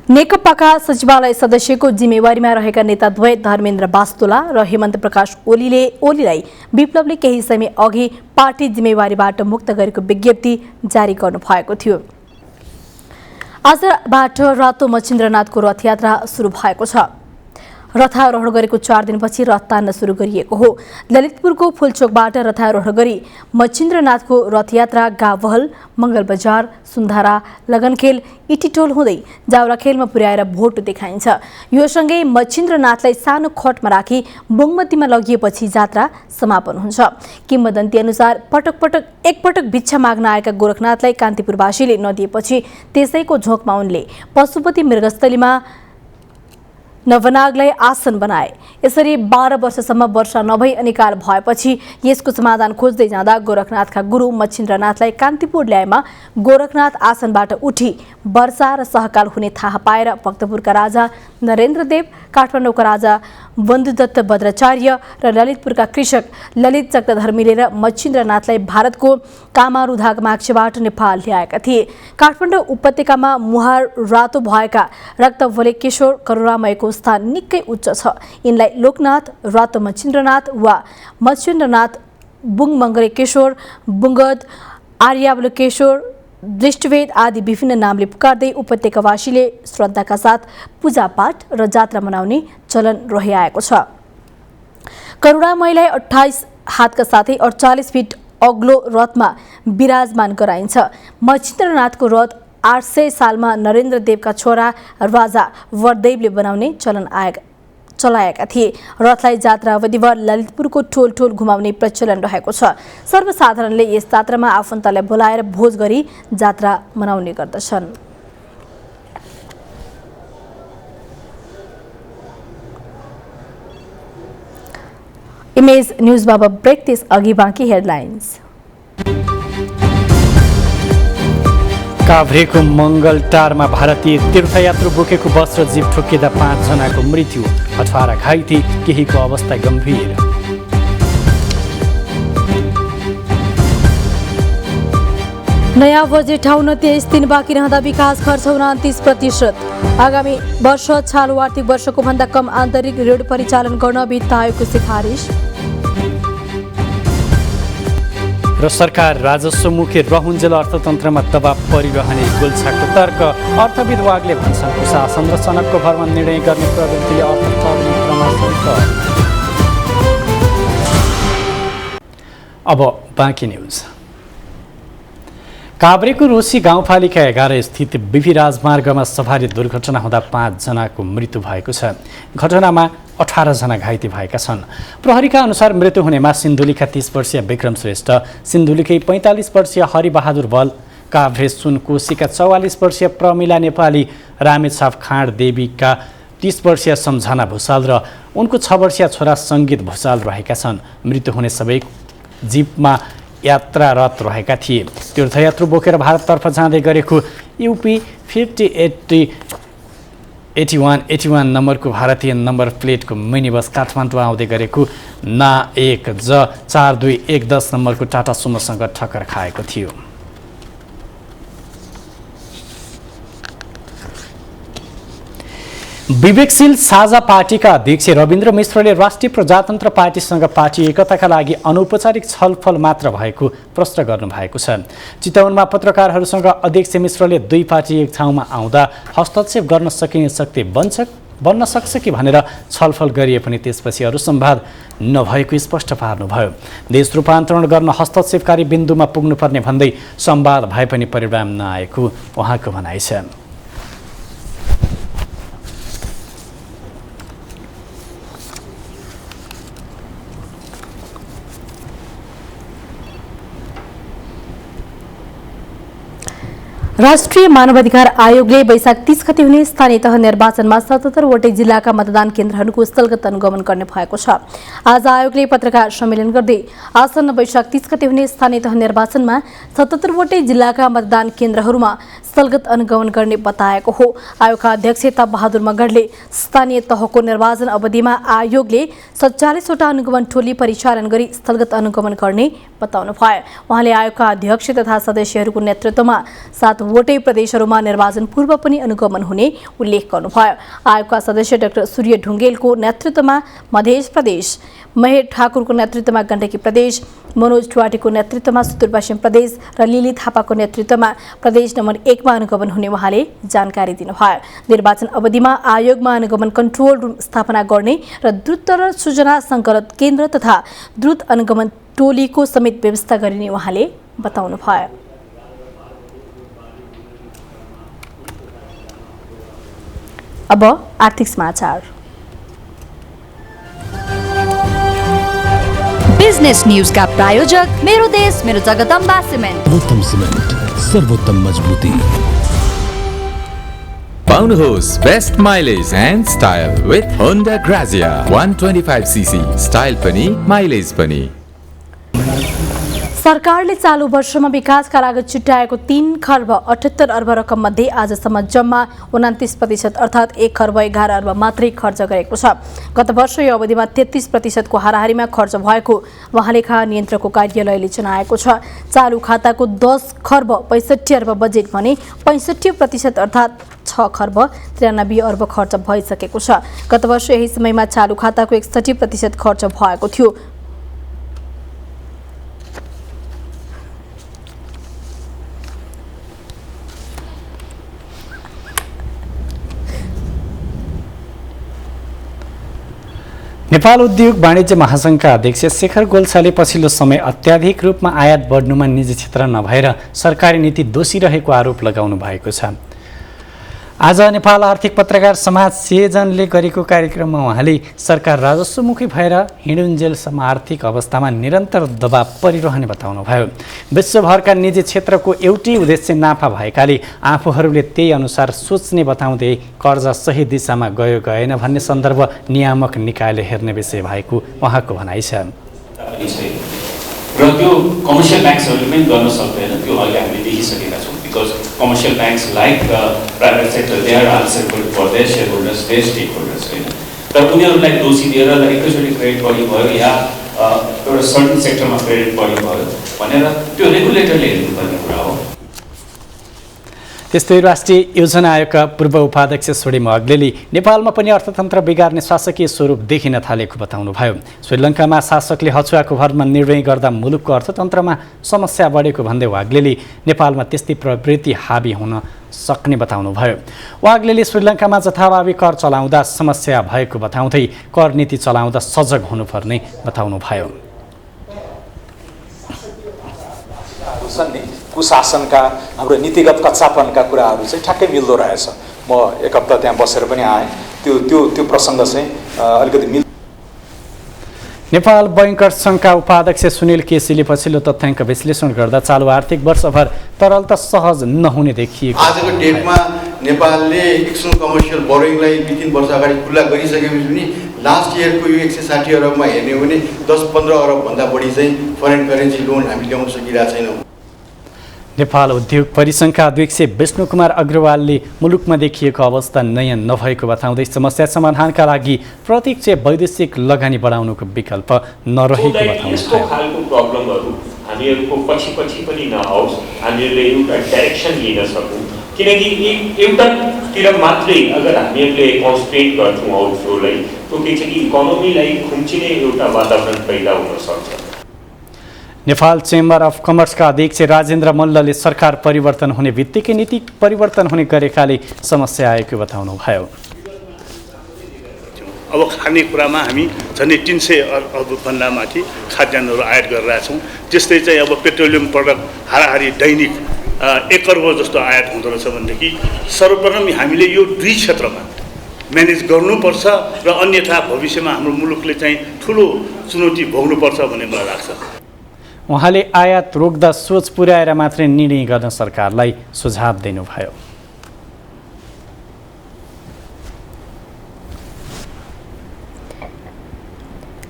S6: नेकपाका सचिवालय सदस्यको जिम्मेवारीमा रहेका नेताद्वय धर्मेन्द्र बास्तोला र हेमन्त प्रकाश ओलीलाई विप्लवले केही समय अघि पार्टी जिम्मेवारीबाट मुक्त गरेको विज्ञप्ति जारी गर्नु भएको थियो। आजबाट रातो मच्छिन्द्रनाथको रथयात्रा सुरु भएको छ। रथारोहण गरेको 4 दिनपछि रथ तान्न सुरु गरिएको हो। ललितपुरको फुलचोकबाट रथारोहण गरी मच्छिन्द्रनाथको रथयात्रा गावहल, मङ्गलबजार, सुन्धारा, लगनखेल, इटिटोल हुँदै जावलाखेलमा पुर्याएर भोट देखाइन्छ। यो सँगै मच्छिन्द्रनाथलाई सानो खटमा राखी बुङमतीमा लगिएपछि जात्रा समापन हुन्छ। किम्वदन्ती अनुसार एकपटक भिक्षा माग्न आएका गोरखनाथलाई कान्तिपुरवासीले नदिएपछि त्यसैको झोकमा उनले पशुपति मृगस्थलीमा नवनागलाई आसन बनाए। यसरी 12 वर्षसम्म वर्षा नभई अनिकाल भएपछि यसको समाधान खोज्दै जाँदा गोरखनाथका गुरु मच्छिन्द्रनाथलाई कान्तिपुर ल्याएमा गोरखनाथ आसनबाट उठी वर्षा र सहकाल हुने थाहा पाएर भक्तपुरका राजा नरेन्द्रदेव, काठमाडौँका राजा बन्धुदत्त भद्राचार्य र ललितपुरका कृषक ललित चक्रधर्मीले र मच्छिन्द्रनाथलाई भारतको कामारुधाग माक्षबाट नेपाल ल्याएका थिए। काठमाडौँ उपत्यकामा मुहार रातो भएका रक्तवलेकेश्वर करुणामयको स्थान निकै उच्च छ। यिनलाई लोकनाथ, रातो मच्छिन्द्रनाथ वा मच्छिन्द्रनाथ, बुङमङ्गरेकेश्वर, बुङ्गद, आर्यावलोकेश्वर, दृष्टिवेद आदि विभिन्न नामले पुकार्दै उपत्यकावासीले श्रद्धाका साथ पूजापाठ र जात्रा मनाउने चलन रहिआएको छ। करुणामयलाई 28 हातका साथै 48 फिट अग्लो रथमा विराजमान गराइन्छ। मच्छिन्द्रनाथको रथ 800 सालमा नरेन्द्रदेवका छोरा राजा वरदेवले बनाउने चलन चलाएका थिए। रथलाई जात्रा अवधिभर ललितपुरको टोल घुमाउने प्रचलन रहेको छ। सर्वसाधारणले यस जात्रामा आफन्तलाई बोलाएर भोज गरी जात्रा मनाउने गर्दछन्। इमेज न्यूजमा ब्रेक, त्यस अघि बाँकी हेडलाइन्स।
S7: काभ्रेको मङ्गलटारमा भारतीय तीर्थयात्रु बोकेको बस र जीप ठोकिँदा 5 जनाको मृत्यु, 18 घाइते, केहीको अवस्था गम्भीर।
S6: नयाँ बजेट आउन 23 दिन बाँकी रहँदा विकास खर्च 29%। आगामी वर्ष चालु आर्थिक वर्षको भन्दा कम आन्तरिक ऋण परिचालन गर्न वित्त आयोगको सिफारिस।
S7: र सरकार राजस्वमुखी रहुन्जेल अर्थतन्त्रमा दबाव परिरहने गोल्छाको तर्क। अर्थविद वागले भन्छन् कुशासन र सनकको भरमा निर्णय गर्ने प्रवृत्तिले अर्थतन्त्रमा सङ्कट। अब बाँकी न्युज। काभ्रेको रोसी गाउँपालिका 11 स्थित बिपी राजमार्गमा सवारी दुर्घटना हुँदा 5 जनाको मृत्यु भएको छ। घटनामा 18 जना घाइते भएका छन्। प्रहरीका अनुसार मृत्यु हुनेमा सिन्धुलीका 30 वर्षीय विक्रम श्रेष्ठ, सिन्धुलीकै 45 वर्षीय हरिबहादुर बल, काभ्रे सुनकोशीका 44 वर्षीय प्रमिला नेपाली, रामेछाप खाँड देवीका 30 वर्षीय सम्झना भुसाल र उनको 6 वर्षीय छोरा सङ्गीत भुसाल रहेका छन्। मृत्यु हुने सबै जीपमा यात्रारत रहेका थिए। तीर्थयात्रु बोकेर भारततर्फ जाँदै गरेको UP 5081 नम्बरको भारतीय नम्बर प्लेटको मिनी बस काठमाडौँ आउँदै गरेको ना 1J4210 नम्बरको टाटा सुमोसँग ठक्कर खाएको थियो। विवेकशील साझा पार्टीका अध्यक्ष रविन्द्र मिश्रले राष्ट्रिय प्रजातन्त्र पार्टीसँग पार्टी एकताका लागि अनौपचारिक छलफल मात्र भएको प्रश्न गर्नुभएको छ। चितवनमा पत्रकारहरूसँग अध्यक्ष मिश्रले दुई पार्टी एक ठाउँमा आउँदा हस्तक्षेप गर्न सकिने शक्ति बन्न सक्छ कि भनेर छलफल गरिए पनि त्यसपछि अरू संवाद नभएको स्पष्ट पार्नुभयो। देश रूपान्तरण गर्न हस्तक्षेपकारी बिन्दुमा पुग्नुपर्ने भन्दै संवाद भए पनि परिणाम नआएको उहाँको भनाइ छ।
S6: राष्ट्रिय मानवाधिकार आयोगले वैशाख 30 गते हुने स्थानीय तह निर्वाचनमा 77 वटै जिल्लाका मतदान केन्द्रहरूको स्थलगत अनुगमन गर्ने भएको छ। आज आयोगले पत्रकार सम्मेलन गर्दै आसन्न वैशाख 30 गते हुने स्थानीय तह निर्वाचनमा 77 वटै जिल्लाका मतदान केन्द्रहरूमा स्थलगत अनुगमन गर्ने बताएको हो। आयोगका अध्यक्ष तप बहादुर मगरले स्थानीय तहको निर्वाचन अवधिमा आयोगले 47 वटा अनुगमन टोली परिचालन गरी स्थलगत अनुगमन गर्ने बताउनुभयो। उहाँले आयोगका अध्यक्ष तथा सदस्यहरूको नेतृत्वमा 7 वटै प्रदेशहरूमा निर्वाचन पूर्व पनि अनुगमन हुने उल्लेख गर्नुभयो। आयोगका सदस्य डाक्टर सूर्य ढुङ्गेलको नेतृत्वमा मध्य प्रदेश, महेश ठाकुरको नेतृत्वमा गण्डकी प्रदेश, मनोज टुवाटीको नेतृत्वमा सुदूरपश्चिम प्रदेश र लिली थापाको नेतृत्वमा प्रदेश नम्बर 1 मा अनुगमन हुने उहाँले जानकारी दिनुभयो। निर्वाचन अवधिमा आयोगमा अनुगमन कन्ट्रोल रुम स्थापना गर्ने र द्रुत सूचना सङ्कलन केन्द्र तथा द्रुत अनुगमन टोलीको समेत व्यवस्था गरिने उहाँले बताउनुभयो। अब आर्थिक समाचार।
S1: बिजनेस न्यूज का प्रायोजक मेरो देश मेरो जगदम्बा सिमेन्ट।
S3: सर्वोत्तम सिमेन्ट, सर्वोत्तम मजबुती।
S4: पाउनुहोस् best mileage and style with Honda Grazia 125cc, style पनि माइलेज पनि।
S6: सरकारले चालू वर्षमा विकासका लागि छुट्याएको 3 खर्ब 78 अर्ब रकम मध्ये आजसम्म जम्मा 29% अर्थात् 1 खर्ब 11 अर्ब मात्रै खर्च गरेको छ। गत वर्ष यो अवधिमा 33% को हाराहारीमा खर्च भएको महालेखा नियन्त्रकको कार्यालयले जनाएको छ। चालू खाताको 10 खर्ब 65 अर्ब बजेट भने 65% अर्थात् 6 खर्ब 93 अर्ब खर्च भइसकेको छ। गत वर्ष यही समयमा चालू खाताको 61% खर्च भएको थियो।
S7: नेपाल उद्योग वाणिज्य महासङ्घका अध्यक्ष शेखर गोल्छाले पछिल्लो समय अत्याधिक रूपमा आयात बढ्नुमा निजी क्षेत्र नभएर सरकारी नीति दोषी रहेको आरोप लगाउनु भएको छ। आज नेपाल आर्थिक पत्रकार समाज सेजनले गरेको कार्यक्रममा उहाँले सरकार राजस्वमुखी भएर हिँडुन्जेलसम्म आर्थिक अवस्थामा निरन्तर दबाव परिरहने बताउनुभयो। विश्वभरका निजी क्षेत्रको एउटै उद्देश्य नाफा भएकाले आफूहरूले त्यही अनुसार सोच्ने बताउँदै कर्जा सही दिशामा गयो गएन भन्ने सन्दर्भ नियामक निकायले हेर्ने विषय भएको उहाँको भनाइ छ।
S5: र त्यो कमर्सियल ब्याङ्क्सहरूले पनि गर्न सक्दैन, त्यो अहिले हामीले देखिसकेका छौँ। Because commercial banks like private sector they are answerable for their shareholders, their stake holders होइन। तर उनीहरूलाई दोषी दिएर एकैचोटि क्रेडिट बढी भयो या एउटा सर्टन सेक्टरमा क्रेडिट बढी भयो भनेर त्यो रेगुलेटरले हेर्नुपर्ने कुरा हो।
S7: त्यस्तै राष्ट्रिय योजना आयोगका पूर्व उपाध्यक्ष सोडिम अग्लेले नेपालमा पनि अर्थतन्त्र बिगार्ने शासकीय स्वरूप देखिन थालेको बताउनुभयो। श्रीलङ्कामा शासकले हचुवाको भरमा निर्णय गर्दा मुलुकको अर्थतन्त्रमा समस्या बढेको भन्दै वाग्लेले नेपालमा त्यस्तै प्रवृत्ति हाबी हुन सक्ने बताउनुभयो। वाग्लेले श्रीलङ्कामा जथाभावी कर चलाउँदा समस्या भएको बताउँदै कर नीति चलाउँदा सजग हुनुपर्ने बताउनुभयो।
S25: कुशासनका हाम्रो नीतिगत कच्चापनका कुराहरू चाहिँ ठ्याक्कै मिल्दो रहेछ। म एक हप्ता त्यहाँ बसेर पनि आएँ, त्यो प्रसङ्ग चाहिँ अलिकति मिल।
S7: नेपाल बैंकर्स सङ्घका उपाध्यक्ष सुनिल केसीले पछिल्लो तथ्याङ्क विश्लेषण गर्दा चालु आर्थिक वर्षभर तरलता सहज नहुने देखिएको।
S26: आजको डेटमा नेपालले एक्सटर्नल कमर्सियल बोरोइङलाई 2-3 वर्ष अगाडि खुल्ला गरिसकेपछि पनि लास्ट इयरको यो 160 अरबमा हेर्ने हो भने 10-15 अरबभन्दा बढी चाहिँ फरेन करेन्सी लोन हामी ल्याउन सकिरहेको छैनौँ।
S7: नेपाल उद्योग परिसङ्घका अध्यक्ष विष्णु कुमार अग्रवालले मुलुकमा देखिएको अवस्था नयाँ नभएको बताउँदै समस्या समाधानका लागि प्रत्यक्ष वैदेशिक लगानी बढाउनुको विकल्प नरहेको बताउनुभयो।
S5: यस्तो खालको प्रब्लमहरू हामीहरूको पछि पनि नआओस्, हामीहरूले एउटा डाइरेक्सन लिन सकौँ। किनकि एउटातिर मात्रै अगर हामीहरूले कन्सन्ट्रेट गर्छौँ आउटफ्लोलाई, त्यो के छ कि इकोनोमीलाई खुम्चिने एउटा वातावरण पैदा हुन सक्छ।
S7: नेपाल चेम्बर अफ कमर्सका अध्यक्ष राजेन्द्र मल्लले सरकार परिवर्तन हुने बित्तिकै नीति परिवर्तन हुने गरेकाले समस्या आएको बताउनुभयो।
S27: अब खानेकुरामा हामी झन्डै 300 अर्बभन्दा माथि खाद्यान्नहरू आयात गरिरहेका छौँ। त्यस्तै चाहिँ अब पेट्रोलियम प्रडक्ट हाराहारी दैनिक 1 अर्ब जस्तो आयात हुँदो रहेछ भनेदेखि सर्वप्रथम हामीले यो 2 क्षेत्रमा म्यानेज गर्नुपर्छ र अन्यथा भविष्यमा हाम्रो मुलुकले चाहिँ ठुलो चुनौती भोग्नुपर्छ भन्ने मलाई लाग्छ।
S7: उहाँले आयात रोक्दा सोच पुर्याएर मात्रै निर्णय गर्न सरकारलाई सुझाव दिनुभयो।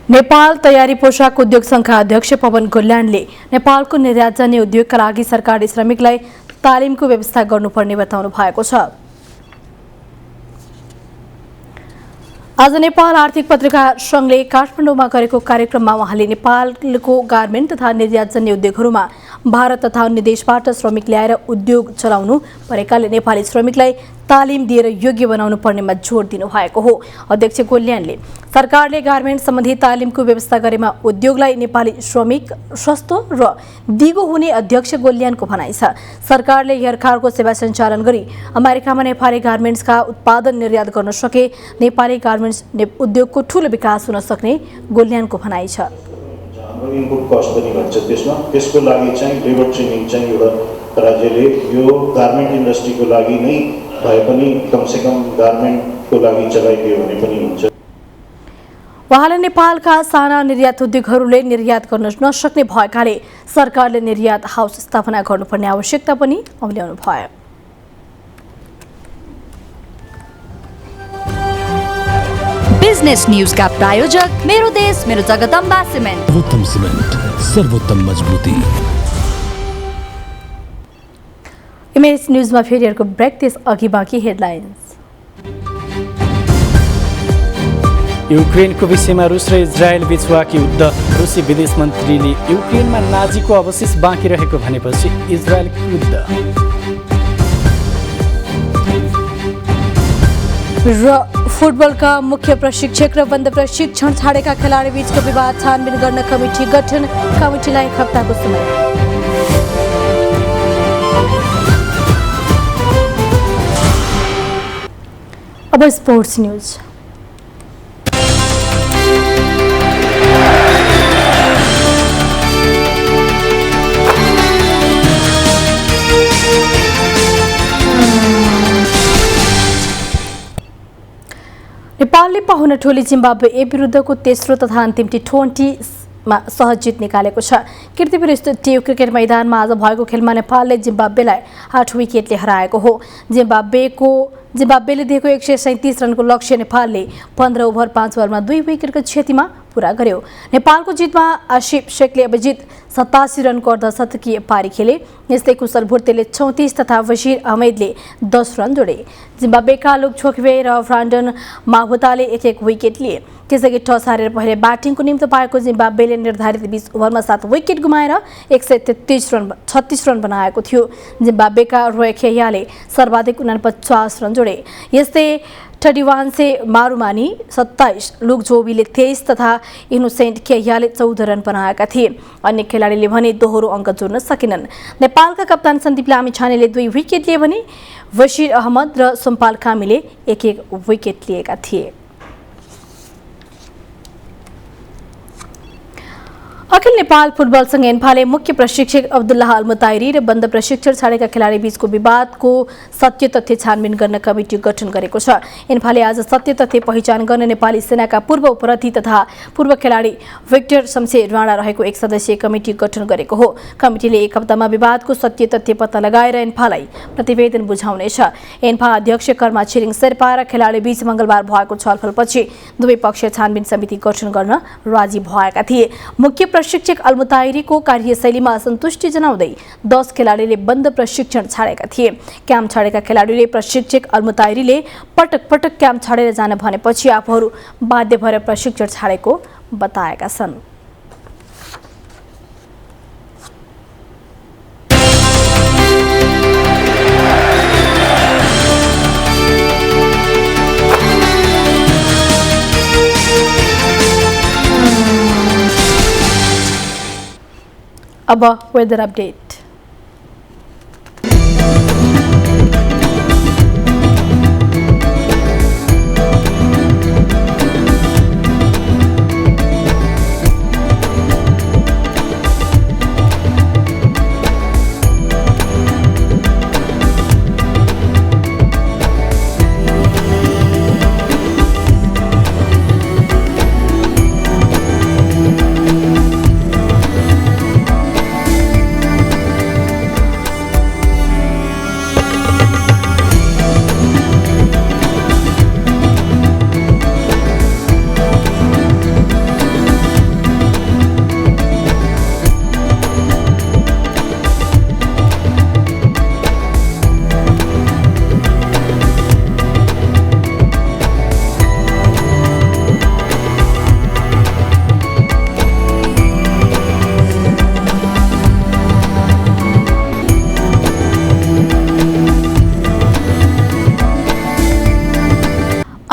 S6: नेपाल तयारी पोशाक उद्योग संघका अध्यक्ष पवन गोल्यानले नेपालको निर्यात जाने उद्योगका लागि सरकारले श्रमिकलाई तालिमको व्यवस्था गर्नुपर्ने बताउनु भएको छ। आज नेपाल आर्थिक पत्रकार संघले काठमाडौँमा गरेको कार्यक्रममा उहाँले नेपालको गार्मेन्ट तथा निर्यातजन्य उद्योगहरूमा भारत तथा अन्य देशबाट श्रमिक ल्याएर उद्योग चलाउनु परेकाले नेपाली श्रमिकलाई तालिम दिएर योग्य बनाउनु पर्नेमा जोड दिनुभएको हो। अध्यक्ष गोल्यानले सरकारले गार्मेन्ट सम्बन्धी तालिमको व्यवस्था गरेमा उद्योगलाई नेपाली श्रमिक सस्तो र दिगो हुने अध्यक्ष गोल्यानको भनाइ छ। सरकारले हेरखारको सेवा सञ्चालन गरी अमेरिकामा नेपाली गार्मेन्ट्सका उत्पादन निर्यात गर्न सके नेपाली गार्मेन्ट्स उद्योगको ठूलो विकास हुन सक्ने गोल्यानको भनाइ छ।
S8: इनपुट कस्ट पनि भन्छ त्यसको लागि चाहिँ लेबर ट्रेनिङ चाहिँ एउटा राज्यले यो गार्मेन्ट इन्डस्ट्रीको लागि नै भए पनि कमसेकम गार्मेन्टको लागि चलाइदियो भने पनि हुन्छ।
S6: उहाँले नेपालका साना निर्यात उद्योगहरूले निर्यात गर्न नसक्ने भएकाले सरकारले निर्यात हाउस स्थापना गर्नुपर्ने आवश्यकता पनि अवल्याउनु भयो।
S1: बिजनेस न्यूज का प्रायोजक मेरो देश मेरो जगदम्बा सिमेन्ट।
S3: सर्वोत्तम सिमेन्ट, सर्वोत्तम मजबुती।
S6: इमेज न्यूजमा फेरि अर्को ब्रेक, त्यस अघि बाँकी हेडलाइन्स।
S7: युक्रेनको विषयमा रुस र इजरायल बीच वाकी युद्ध। रुसी विदेश मन्त्रीले युक्रेनमा नाजीको अवशेष बाँकी रहेको भनेपछि इजरायलको युद्ध।
S6: र फुटबलका मुख्य प्रशिक्षक र बन्द प्रशिक्षण छाडेका खेलाडी बीचको विवाद छानबिन गर्न कमिटी गठन। कमिटीलाई एक हप्ताको समय। अब स्पोर्ट्स न्यूज। नेपालले पाहुना टोली जिम्बाब्वे विरुद्धको तेस्रो तथा अन्तिम T20मा सहज जित निकालेको छ। कीर्तिपुर स्थित टियु क्रिकेट मैदानमा आज भएको खेलमा नेपालले जिम्बाब्वेलाई 8 विकेटले हराएको हो। जिम्बाब्वेले दिएको 137 रनको लक्ष्य नेपालले 15 ओभर 5 बलमा 2 विकेटको क्षतिमा पूरा गर्यो। नेपालको जितमा आशिफ शेखले अभिजित 87 रनको अर्धशतकीय पारी खेले। यस्तै कुशल भुर्तेले 34 तथा बशीर अहमेदले 10 रन जोडे। जिम्बाब्वेका लुक छोक्वे र ब्रान्डन माहुताले 1-1 विकेट लिए। त्यसैगरी टस हारेर पहिले ब्याटिङको निम्ति पाएको जिम्बाब्वेले निर्धारित 20 ओभरमा 7 विकेट गुमाएर 36 रन बनाएको थियो। जिम्बाब्वेका रोय खेयाले सर्वाधिक 49 रन जोडे। यस्तै टडिवान्से मारुमानी 27, लुक जोबीले 23 तथा इनोसेन्ट खेयाले 14 रन बनाएका थिए। अन्य खेलाडीले भने दोहोरो अङ्क जोड्न सकेनन्। नेपालका कप्तान सन्दीप लामिछानेले 2 विकेट लिए भने बशीर अहमद र सोमपाल कामीले 1-1 विकेट लिएका थिए। अखिल नेपाल फुटबल संघ एन्फाले मुख्य प्रशिक्षक अब्दुल्लाह अल्मुताइरी र बन्द प्रशिक्षण छाडेका खेलाडी बीचको विवादको सत्य तथ्य छानबिन गर्न कमिटी गठन गरेको छ। एन्फाले आज सत्य तथ्य पहिचान गर्न नेपाली सेनाका पूर्व उपरथी तथा पूर्व खेलाडी विक्टर शमशेर राणा रहेको 1 सदस्यीय कमिटी गठन गरेको हो। कमिटीले 1 हप्तामा विवादको सत्य तथ्य पत्ता लगाएर एन्फालाई प्रतिवेदन बुझाउनेछ। एन्फा अध्यक्ष कर्मा छिरिङ शेर्पा र खेलाडी बीच मंगलबार भएको छलफलपछि दुवै पक्ष छानबिन समिति गठन गर्न राजी भएका थिए। मुख्य प्रशिक्षक अल्मुताइरीको कार्यशैलीमा असन्तुष्टि जनाउँदै 10 खेलाडीले बन्द प्रशिक्षण छाडेका थिए। क्याम्प छाडेका खेलाडीले प्रशिक्षक अल्मुताइरीले पटक पटक क्याम्प छाडेर जान भनेपछि आफूहरू बाध्य भएर प्रशिक्षण छाडेको बताएका छन्। अब वेदर अपडेट।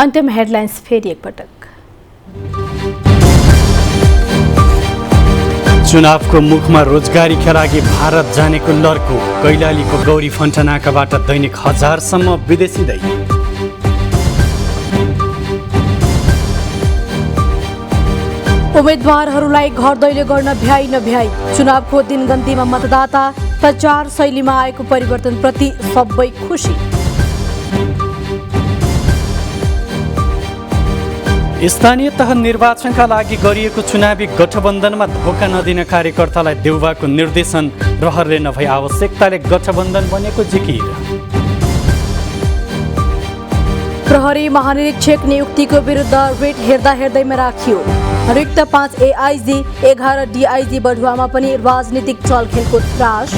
S6: अन्त्यमा हेडलाइन्स फेरि एकपटक।
S7: चुनावको मुखमा रोजगारीका लागि भारत जानेको लर्को, कैलालीको गौरी फन्टनाकाबाट दैनिक 1000सम्म विदेशी दै।
S6: उम्मेदवारहरूलाई घर दैलो गर्न भ्याइ नभ्याइ, चुनावको दिनगन्तीमा मतदाता प्रचार शैलीमा आएको परिवर्तनप्रति सबै खुसी।
S7: स्थानीय तह निर्वाचनका लागि गरिएको चुनावी गठबन्धनमा धोका नदिन कार्यकर्तालाई देउबाको निर्देशन, प्रहरले नभई आवश्यकताले गठबन्धन बनेको जिकिर।
S6: प्रहरी महानिरीक्षक नियुक्तिको विरुद्ध रिट हेर्दा हेर्दैमा राखियो। रिक्त 5 एआइजी 11 डिआइजी बढुवामा पनि राजनीतिक चलखेलको त्रास।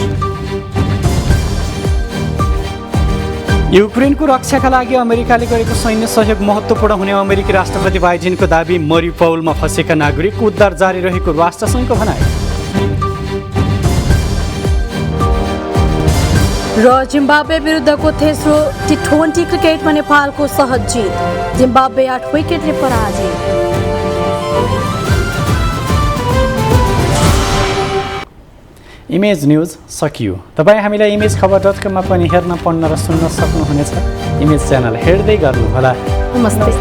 S7: युक्रेनको रक्षाका लागि अमेरिकाले गरेको सैन्य सहयोग महत्त्वपूर्ण हुने अमेरिकी राष्ट्रपति बाइडेनको दाबी। मरिउपोलमा फँसेका नागरिकको उद्धार जारी रहेको राष्ट्रसङ्घको भनाइ।
S6: र जिम्बाब्वे विरुद्धको तेस्रो T20 क्रिकेटमा नेपालको सहज जित, जिम्बाब्वे 8 विकेटले पराजित।
S7: इमेज न्युज सकियो। तपाईँ हामीलाई imagekhabar.com मा पनि हेर्न, पढ्न र सुन्न सक्नुहुनेछ। इमेज च्यानल हेर्दै गर्नुहोला।
S6: नमस्ते।